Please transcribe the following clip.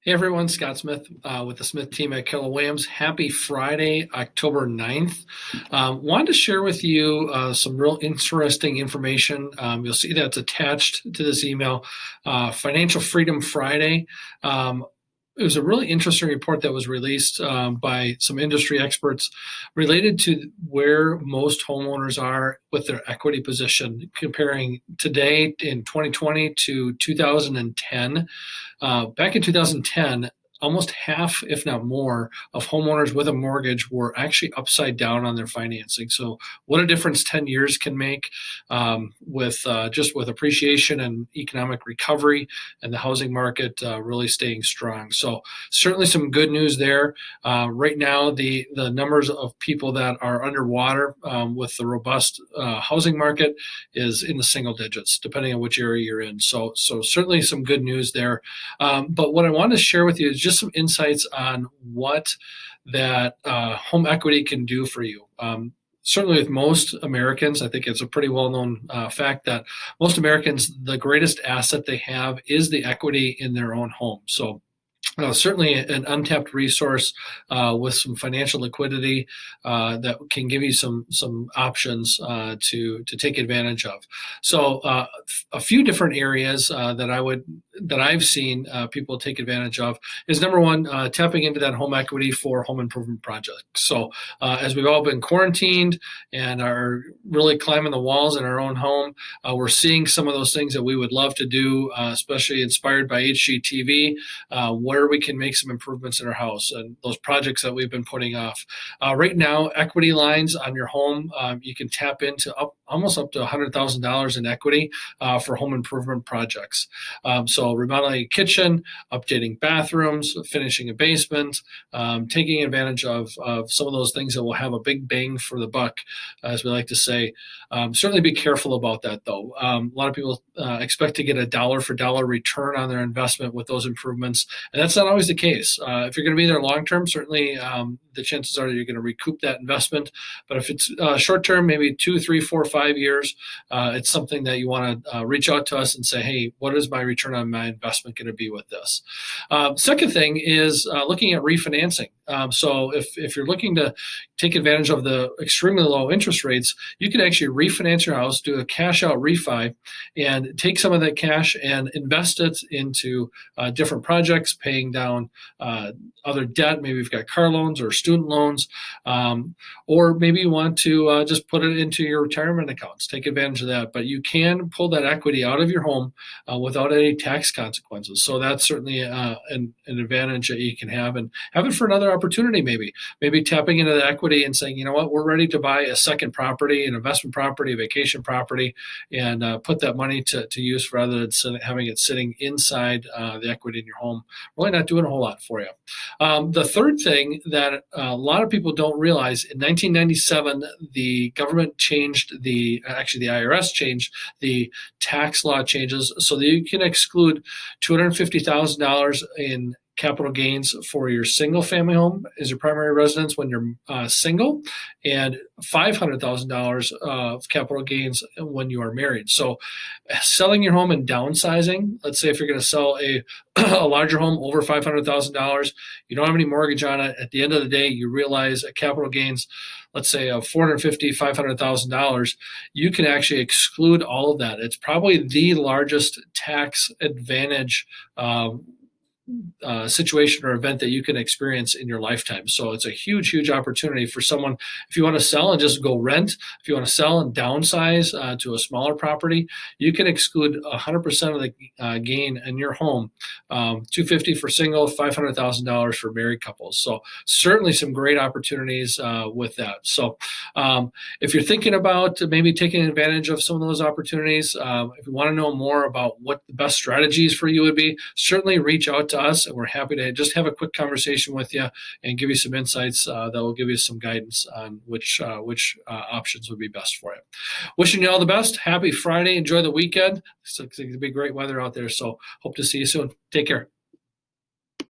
Hey everyone, Scott Smith with the Smith team at Keller Williams. Happy Friday, October 9th. Wanted to share with you some real interesting information. You'll see that's attached to this email, Financial Freedom Friday. It was a really interesting report that was released by some industry experts related to where most homeowners are with their equity position, comparing today in 2020 to 2010. Back in 2010, almost half, if not more, of homeowners with a mortgage were actually upside down on their financing. So, what a difference 10 years can make with just with appreciation and economic recovery and the housing market really staying strong. So, certainly some good news there. Right now, the numbers of people that are underwater with the robust housing market is in the single digits, depending on which area you're in. So certainly some good news there. But what I want to share with you is just some insights on what that home equity can do for you. Certainly with most Americans, I think it's a pretty well-known fact that most Americans, the greatest asset they have is the equity in their own home. So certainly an untapped resource with some financial liquidity that can give you some options to take advantage of. So a few different areas that I've seen people take advantage of is number one, tapping into that home equity for home improvement projects. So as we've all been quarantined and are really climbing the walls in our own home, we're seeing some of those things that we would love to do, especially inspired by HGTV, where we can make some improvements in our house and those projects that we've been putting off. Right now, equity lines on your home, you can tap into almost up to $100,000 in equity for home improvement projects. So remodeling a kitchen, updating bathrooms, finishing a basement, taking advantage of some of those things that will have a big bang for the buck, as we like to say. Certainly be careful about that, though. A lot of people expect to get a dollar for dollar return on their investment with those improvements, and that's not always the case. If you're going to be there long term, certainly the chances are that you're going to recoup that investment. But if it's short term, maybe 2, 3, 4, 5 years, it's something that you want to reach out to us and say, hey, what is my return on my investment going to be with this? Second thing is looking at refinancing. So if you're looking to take advantage of the extremely low interest rates, you can actually refinance your house, do a cash out refi, and take some of that cash and invest it into different projects, paying down other debt. Maybe you've got car loans or student loans, or maybe you want to just put it into your retirement accounts. Take advantage of that. But you can pull that equity out of your home without any tax consequences. So that's certainly an advantage that you can have, and have it for another opportunity. Maybe tapping into the equity and saying, you know what, we're ready to buy a second property, an investment property, a vacation property, and put that money to use rather than having it sitting inside the equity in your home. Really not doing a whole lot for you. The third thing that a lot of people don't realize, in 1997, the government changed the IRS changed the tax law changes so that you can exclude $250,000 in capital gains for your single family home as your primary residence when you're single, and $500,000 of capital gains when you are married. So selling your home and downsizing, let's say if you're going to sell a larger home over $500,000, you don't have any mortgage on it. At the end of the day, you realize a capital gains, let's say of $450,000, $500,000, you can actually exclude all of that. It's probably the largest tax advantage situation or event that you can experience in your lifetime. So it's a huge, huge opportunity for someone. If you want to sell and just go rent, if you want to sell and downsize to a smaller property, you can exclude 100% of the gain in your home. $250,000 for single, $500,000 for married couples. So certainly some great opportunities with that. So if you're thinking about maybe taking advantage of some of those opportunities, if you want to know more about what the best strategies for you would be, certainly reach out to us, and we're happy to just have a quick conversation with you and give you some insights that will give you some guidance on which options would be best for you. Wishing you all the best. Happy Friday. Enjoy the weekend. It's going to be great weather out there, so hope to see you soon. Take care.